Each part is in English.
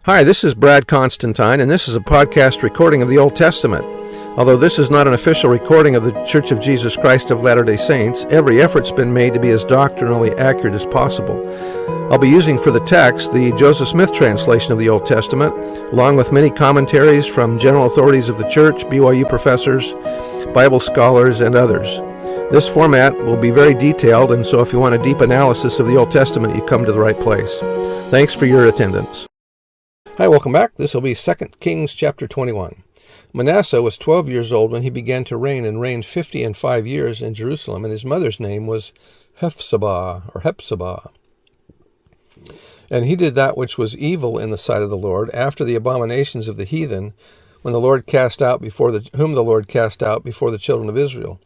Hi, this is Brad Constantine, and this is a podcast recording of the Old Testament. Although this is not an official recording of the Church of Jesus Christ of Latter-day Saints, every effort's been made to be as doctrinally accurate as possible. I'll be using for the text the Joseph Smith translation of the Old Testament, along with many commentaries from general authorities of the Church, BYU professors, Bible scholars, and others. This format will be very detailed, and so if you want a deep analysis of the Old Testament, you come to the right place. Thanks for your attendance. Hi, welcome back. This will be 2 Kings chapter 21. Manasseh was 12 years old when he began to reign, and reigned 55 years in Jerusalem, and his mother's name was Hephzibah. And he did that which was evil in the sight of the Lord, after the abominations of the heathen, whom the Lord cast out before the children of Israel.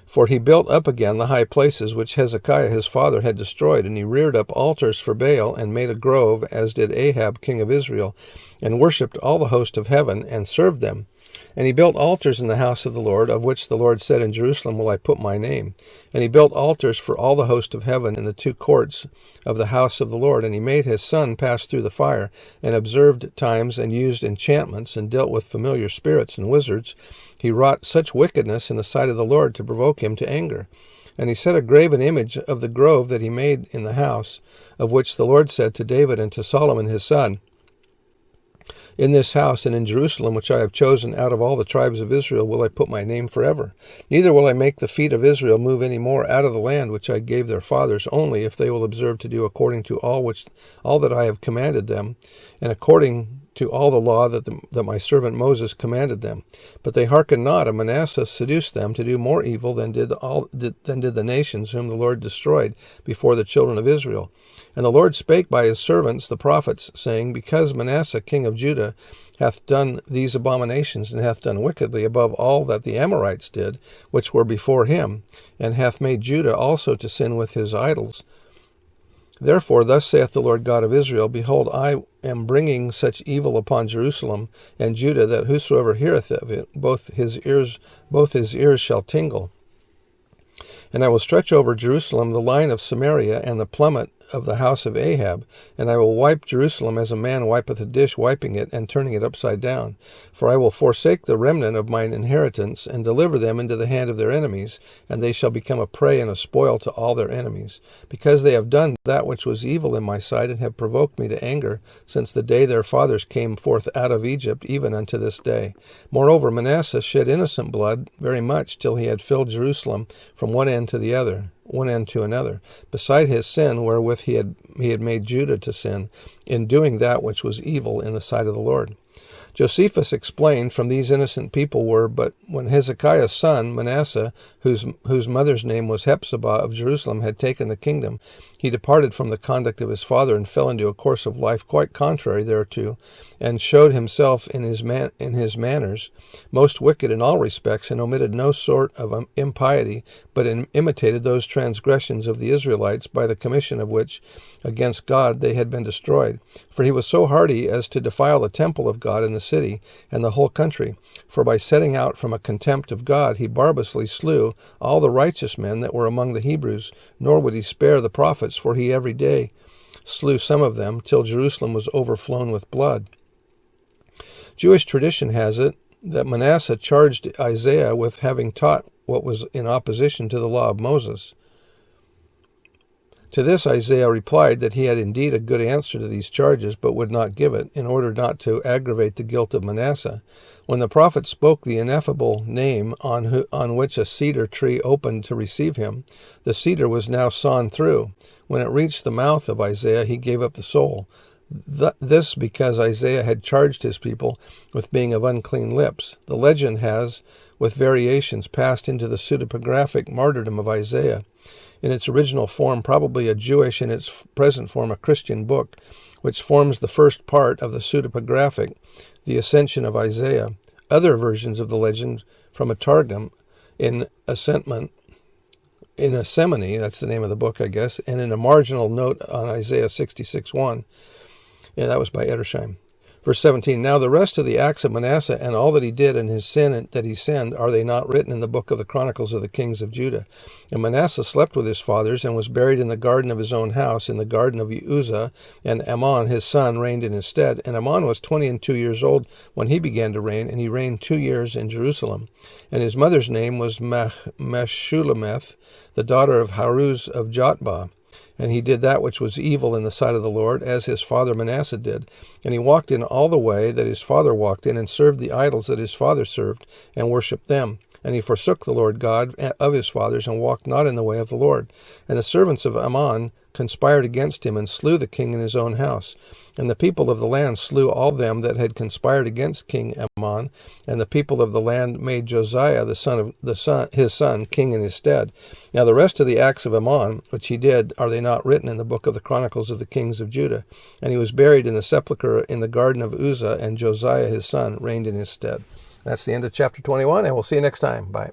For he built up again the high places which Hezekiah his father had destroyed, and he reared up altars for Baal, and made a grove, as did Ahab king of Israel, and worshipped all the host of heaven, and served them. And he built altars in the house of the Lord, of which the Lord said, In Jerusalem will I put my name. And he built altars for all the host of heaven in the two courts of the house of the Lord. And he made his son pass through the fire, and observed times, and used enchantments, and dealt with familiar spirits and wizards. He wrought such wickedness in the sight of the Lord to provoke him to anger. And he set a graven image of the grove that he made in the house, of which the Lord said to David and to Solomon his son, In this house and in Jerusalem, which I have chosen out of all the tribes of Israel, will I put my name forever. Neither will I make the feet of Israel move any more out of the land which I gave their fathers, only if they will observe to do according to all that I have commanded them, and according to all the law that my servant Moses commanded them. But they hearkened not, and Manasseh seduced them to do more evil than did the nations whom the Lord destroyed before the children of Israel. And the Lord spake by his servants the prophets, saying, Because Manasseh king of Judah hath done these abominations, and hath done wickedly above all that the Amorites did, which were before him, and hath made Judah also to sin with his idols. Therefore thus saith the Lord God of Israel, Behold, I am bringing such evil upon Jerusalem and Judah, that whosoever heareth of it, both his ears shall tingle. And I will stretch over Jerusalem the line of Samaria, and the plummet of the house of Ahab, and I will wipe Jerusalem as a man wipeth a dish, wiping it and turning it upside down. For I will forsake the remnant of mine inheritance, and deliver them into the hand of their enemies, and they shall become a prey and a spoil to all their enemies, because they have done that which was evil in my sight, and have provoked me to anger, since the day their fathers came forth out of Egypt, even unto this day. Moreover, Manasseh shed innocent blood very much, till he had filled Jerusalem from one end to another, beside his sin wherewith he had made Judah to sin, in doing that which was evil in the sight of the Lord. Josephus explained, From these innocent people were, but when Hezekiah's son Manasseh, whose mother's name was Hephzibah of Jerusalem, had taken the kingdom, he departed from the conduct of his father, and fell into a course of life quite contrary thereto, and showed himself in his manners most wicked in all respects, and omitted no sort of impiety, but imitated those transgressions of the Israelites, by the commission of which against God they had been destroyed. For he was so hardy as to defile the temple of God in the city and the whole country. For by setting out from a contempt of God, he barbarously slew all the righteous men that were among the Hebrews, nor would he spare the prophets, for he every day slew some of them, till Jerusalem was overflown with blood. Jewish tradition has it that Manasseh charged Isaiah with having taught what was in opposition to the law of Moses. To this Isaiah replied that he had indeed a good answer to these charges, but would not give it, in order not to aggravate the guilt of Manasseh. When the prophet spoke the ineffable name on which a cedar tree opened to receive him, the cedar was now sawn through. When it reached the mouth of Isaiah, he gave up the soul. This because Isaiah had charged his people with being of unclean lips. The legend has, with variations, passed into the pseudepigraphic martyrdom of Isaiah. In its original form, probably a Jewish, in its present form a Christian book, which forms the first part of the pseudepigraphic, the Ascension of Isaiah. Other versions of the legend from a Targum in Assemani, that's the name of the book, I guess, and in a marginal note on Isaiah 66:1. Yeah, that was by Edersheim. Verse 17, now the rest of the acts of Manasseh and all that he did and his sin that he sinned, are they not written in the book of the Chronicles of the kings of Judah? And Manasseh slept with his fathers and was buried in the garden of his own house, in the garden of Uzzah, and Amon his son reigned in his stead. And Amon was 22 years old when he began to reign, and he reigned 2 years in Jerusalem. And his mother's name was Meshullemeth, the daughter of Haruz of Jotbah. And he did that which was evil in the sight of the Lord, as his father Manasseh did. And he walked in all the way that his father walked in, and served the idols that his father served, and worshipped them. And he forsook the Lord God of his fathers, and walked not in the way of the Lord. And the servants of Amon conspired against him, and slew the king in his own house. And the people of the land slew all them that had conspired against King Amon. And the people of the land made Josiah his son king in his stead. Now the rest of the acts of Amon, which he did, are they not written in the book of the Chronicles of the kings of Judah? And he was buried in the sepulchre in the garden of Uzzah, and Josiah his son reigned in his stead. That's the end of chapter 21, and we'll see you next time. Bye.